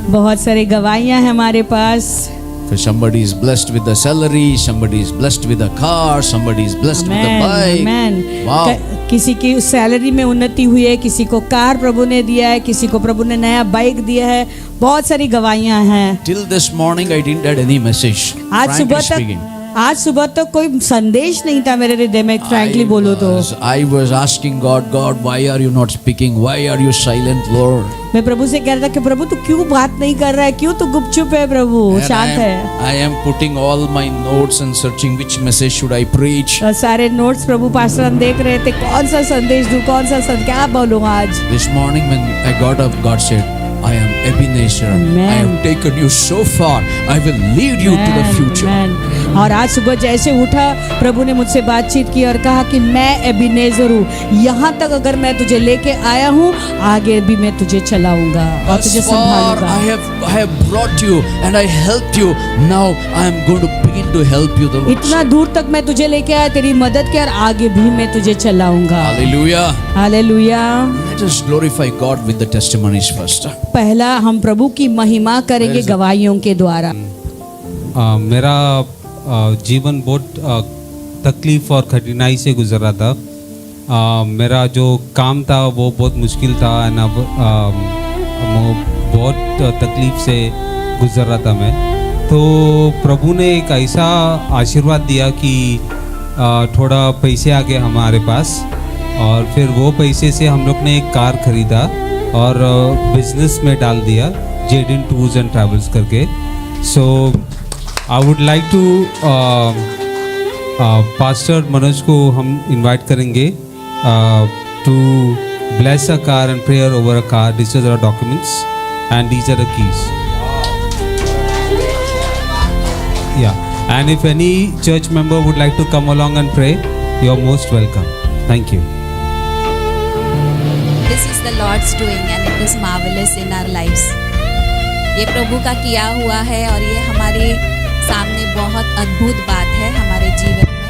बहुत सारे गवाहियां हैं हमारे पास। For somebody is blessed with the salary, somebody is blessed with a car, somebody is blessed with a bike. Amen. Wow. किसी की salary में उन्नति हुई है, किसी को कार प्रभु ने दिया है, किसी को प्रभु ने नया बाइक दिया है। बहुत सारी गवाहियां हैं। Till this morning I didn't get any message. आज सुबह तक कोई संदेश नहीं था मेरे हृदय में, फ्रैंकली बोलो तो। I was asking God, why are you not speaking? Why are you silent, Lord? मैं प्रभु से कह रहा था कि प्रभु तू क्यों बात नहीं कर रहा है, क्यों तू गुपचुप है प्रभु, शांत है। I am putting all my notes and searching which message should I preach. सारे नोट्स प्रभु पास्टर हम देख रहे थे, कौन सा संदेश दूं, कौन सा क्या बोलूं आज। This morning when I got up, God said, I am Ebenezer. Amen. I have taken you so far. I will lead you to the future. Amen. और आज सुबह जैसे उठा, प्रभु ने मुझसे बातचीत की और कहा कि मैं एबिनेजर हूँ, यहाँ तक अगर मैं तुझे लेके आया हूँ, आगे भी मैं तुझे चलाऊंगा और तुझे संभालूंगा। I have brought you and I helped you. Now I am going to begin to help you. इतना दूर तक मैं तुझे लेके आया, तेरी मदद किया और आगे भी मैं तुझे चलाऊंगा। Hallelujah. Hallelujah. Let us glorify God with the testimonies first. पहला हम प्रभु की महिमा करेंगे गवाहियों के द्वारा। मेरा जीवन बहुत तकलीफ और कठिनाई से गुजरा था। मेरा जो काम था वो बहुत मुश्किल था ना, बहुत तकलीफ से गुजर रहा था मैं। तो प्रभु ने एक ऐसा आशीर्वाद दिया कि थोड़ा पैसे आ गए हमारे पास, और फिर वो पैसे से हम लोग ने एक कार खरीदा और बिजनेस में डाल दिया, जेडिन टूर्स एंड ट्रैवल्स करके। So I would like to pastor Manoj को हम इनवाइट करेंगे to bless a car and prayer over a car. These are the documents and these are the keys. Yeah, and if any church member would like to come along and pray, you are most welcome. Thank you. This is the Lord's doing and it is marvelous in our lives. ये प्रभु का किया हुआ है और ये हमारे सामने बहुत अद्भुत बात है हमारे जीवन में।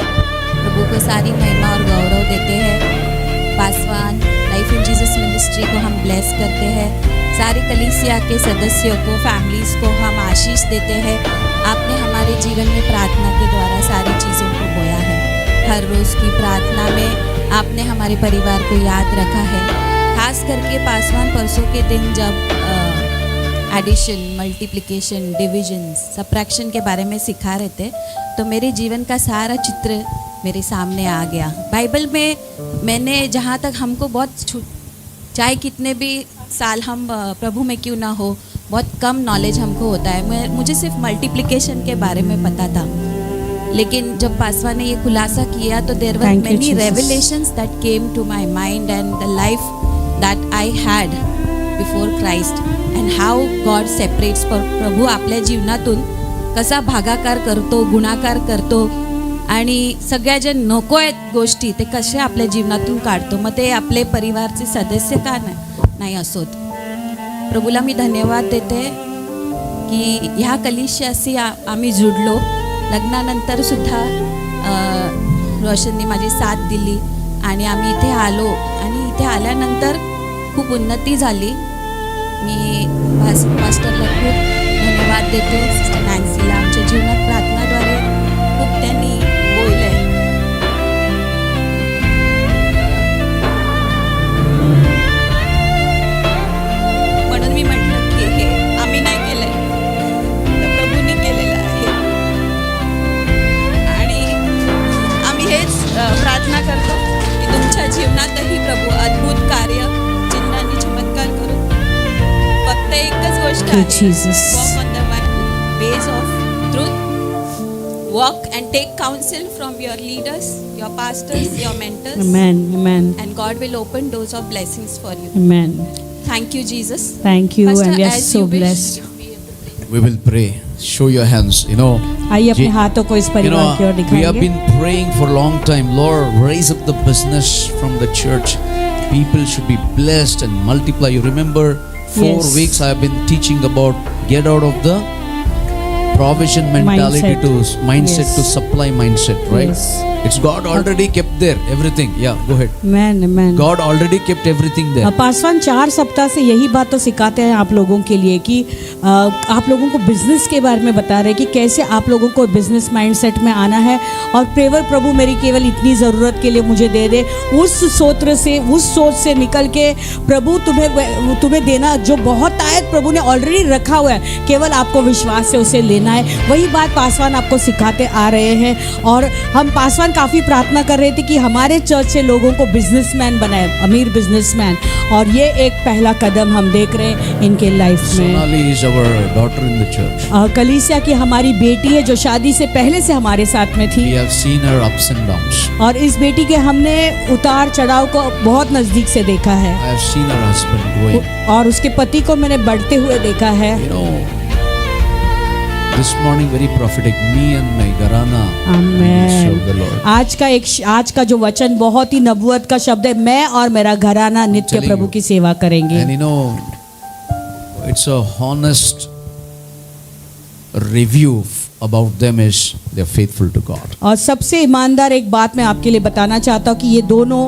प्रभु को सारी महिमा और गौरव देते हैं। Paswan life in Jesus ministry को हम ब्लेस करते हैं। सारी कलीसिया के सदस्यों को, फैमिलीज़ को हम आशीष देते हैं। आपने हमारे जीवन में प्रार्थना के द्वारा सारी चीज़ों को बोया है। हर रोज़ की प्रार्थना में आपने हमारे परिवार को याद रखा है। खास करके पासवान परसों के दिन जब एडिशन, मल्टीप्लिकेशन, डिविजन, सब्ट्रैक्शन के बारे में सिखा रहे थे, तो मेरे जीवन का सारा चित्र मेरे सामने आ गया। बाइबल में मैंने जहाँ तक हमको बहुत चाहे कितने भी साल हम प्रभु में क्यों ना हो, बहुत कम नॉलेज हमको होता है। मुझे सिर्फ मल्टीप्लिकेशन के बारे में पता था, लेकिन जब पासवा ने ये खुलासा किया तो there were many revelations that came to my mind and the life that I had before Christ and how God separates. प्रभू आपल्या जीवनातून कसा भागाकार करतो, गुणाकार करतो आणि सगळ्या ज्या नको आहेत गोष्टी ते कसे आपल्या जीवनातून काढतो, मग ते आपले परिवारचे सदस्य का नाही असोत। प्रभूला मी धन्यवाद देते की ह्या कलिसियाशी आम्ही जुडलो। लग्नानंतर सुद्धा रोशनने माझी साथ दिली आणि आम्ही इथे आलो आणि इथे आल्यानंतर खूप उन्नती झाली। मी पास्टरला खूप धन्यवाद देते, सिस्टर नॅन्सीला। आमच्या जीवनात प्रार्थनाद्वारे खूप त्यांनी बोलले। म्हणून मी म्हटलं की हे आम्ही नाही केलंय, तर प्रभूने केलेलं आहे आणि आम्ही हेच प्रार्थना करतो की तुमच्या जीवनातही प्रभू अद्भुत कार्य, चिन्ह आणि चमत्कार करून। फक्त एकच गोष्ट आहे, walk on the ways of truth, walk and take counsel from your leaders, your pastors, your mentors. Amen. Amen. And God will open doors of blessings for you. Amen. Thank you, Jesus. Thank you. Pastor, and we are as so you wish, blessed. We will pray. Show your hands. आइए अपने हाथों को इस परिवार की ओर we have दिखाएंगे। been praying for a long time. Lord, raise up the business from the church. People should be blessed and multiply. You remember 4 weeks I have been teaching about get out of the provision mentality to mindset to supply mindset, right? Yes. It's God already kept there everything. Yeah, go ahead. Man God already kept everything there. Paswan 4 सप्ताह से यही बात तो सिखाते हैं आप लोगों के लिए कि आप लोगों को बिजनेस के बारे में बता रहे हैं कि कैसे आप लोगों को बिजनेस माइंडसेट में आना है। और प्रेवर प्रभु मेरी केवल इतनी ज़रूरत के लिए मुझे दे दे, उस सोच से निकल के प्रभु तुम्हें देना जो बहुत आयत प्रभु ने ऑलरेडी रखा हुआ है, केवल आपको विश्वास से उसे लेना है। वही बात पासवान आपको सिखाते आ रहे हैं। और हम पासवान काफ़ी प्रार्थना कर रहे थे कि हमारे चर्च से लोगों को बिजनेसमैन बनाए, अमीर बिजनेसमैन। और ये एक पहला कदम हम देख रहे हैं इनके लाइफ में। Sonali is our daughter in the church. कलीसिया की हमारी बेटी है जो शादी से पहले से हमारे साथ में We थी। have seen her ups and downs. और इस बेटी के हमने उतार चढ़ाव को बहुत नज़दीक से देखा है। I have seen her husband growing. और उसके पति को मैंने बढ़ते हुए देखा है। You know, this morning very prophetic. Me and my Garana will serve the Lord. आज का जो वचन बहुत ही नबूवत का शब्द है, मैं और मेरा घराना नित्य Telling प्रभु you. की सेवा करेंगे। And you know, it's a honest review about them is they're faithful to God. और सबसे ईमानदार एक बात मैं आपके लिए बताना चाहता हूँ कि ये दोनों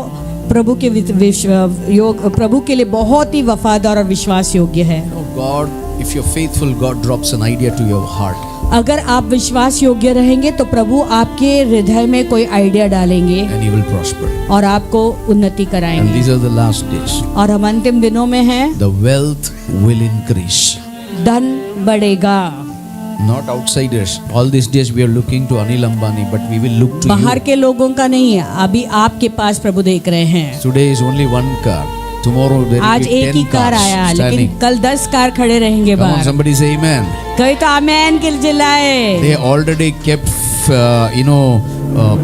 प्रभु के लिए बहुत ही वफादार और विश्वास योग्य है। You know, God, if you're faithful, God drops an idea to your heart. अगर आप विश्वास योग्य रहेंगे तो प्रभु आपके हृदय में कोई आइडिया डालेंगे And He will prosper. और आपको उन्नति And कराएंगे। these are the last days. और हम अंतिम दिनों में हैं, The wealth will increase. धन बढ़ेगा। Not outsiders. All these days we are looking to Anil Ambani, but we will look to बाहर you. के लोगों का नहीं है, अभी आपके पास प्रभु देख रहे हैं। Today is only one car. Tomorrow there will आज be एक ही 10 कार cars आया, standing. लेकिन कल 10 कार खड़े रहेंगे Come on, बाहर। somebody say amen. कहीं तो आमेन के जिलाए। They already kept,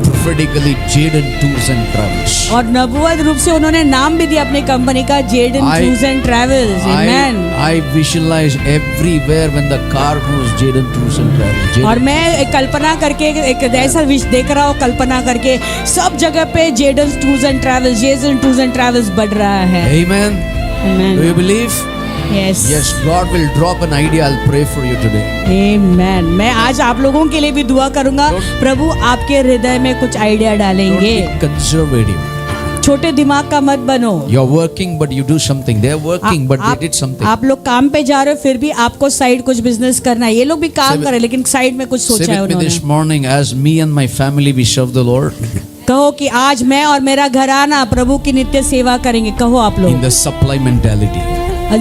prophetically Jaden Tours and Travels. और नबूवत रूप से उन्होंने नाम भी दिया अपनी कंपनी का, Jaden tours and travels. Amen. I visualize everywhere when the car goes Jaden Tours and Travels. और मैं एक कल्पना करके एक ऐसा विश देख रहा हूँ, कल्पना करके सब जगह पे जेडन टूर्स एंड ट्रैवल्स बढ़ रहा है। Amen. Amen. Do you believe? Yes. Yes, God will drop an idea. I'll pray for you today. आमेन। मैं आज आप लोगों के लिए भी दुआ करूंगा, प्रभु आपके हृदय में कुछ आइडिया Don't डालेंगे। be conservative. छोटे दिमाग का मत बनो। You're working, but you do something. They're working, but they did something. आप लोग काम पे जा रहे हो, फिर भी आपको साइड कुछ बिजनेस करना है। ये लोग भी काम कर रहे हैं, लेकिन साइड में कुछ Say सोचा है with me उन्होंने। this morning, as me and my family we serve the Lord कहो कि आज मैं और मेरा घराना प्रभु की नित्य सेवा करेंगे। कहो आप in लोग। the supply mentality.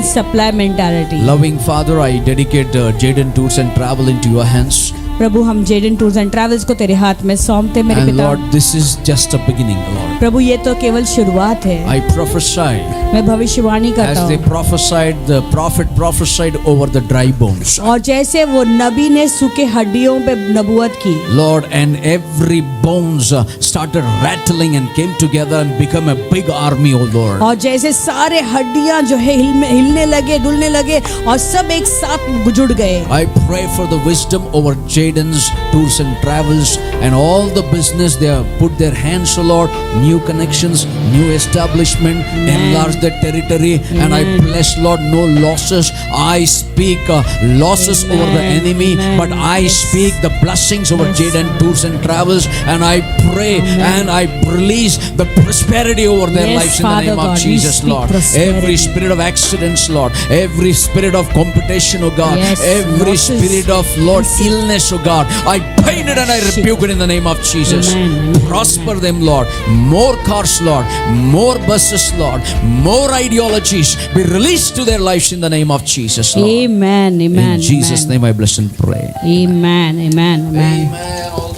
Supply mentality. Loving Father, I dedicate Jaden Tours and Travel into your hands. प्रभु हम जेडन टूर्स एंड ट्रैवल्स को तेरे हाथ में सौंपते मेरे And पिता। Lord, this is just a beginning, Lord. प्रभु ये तो केवल शुरुआत है। I prophesy मैं भविष्यवाणी करता as they हूँ। prophesied, the prophet prophesied over the dry bones. और जैसे वो नबी ने सूखे हड्डियों पे नबूवत की, Lord, and every bones started rattling and came together and become a big army, oh Lord. और जैसे सारे हड्डियां जो है हिलने लगे, डुलने लगे और सब एक साथ जुड़ गए। I pray for the wisdom over Jaden's Tours and Travels and all the business they have put their hands, oh Lord, new connections, new establishment, enlarge their territory, and I bless, Lord, no losses. I speak losses over the enemy, but I speak the blessings over Jaden Tours and Travels, and I pray and I release the prosperity over their Yes, lives in the Father name of God, we Jesus, speak Lord. prosperity. Every spirit of accidents, Lord, every spirit of competition, oh God, Yes, every losses. spirit of, Lord, illness, oh God, I bind it and I rebuke it in the name of Jesus. Amen. Prosper them, Lord. More cars, Lord. More buses, Lord. More ideologies be released to their lives in the name of Jesus, Lord. Amen, amen, In Jesus' name I bless and pray. amen, amen, amen. Amen.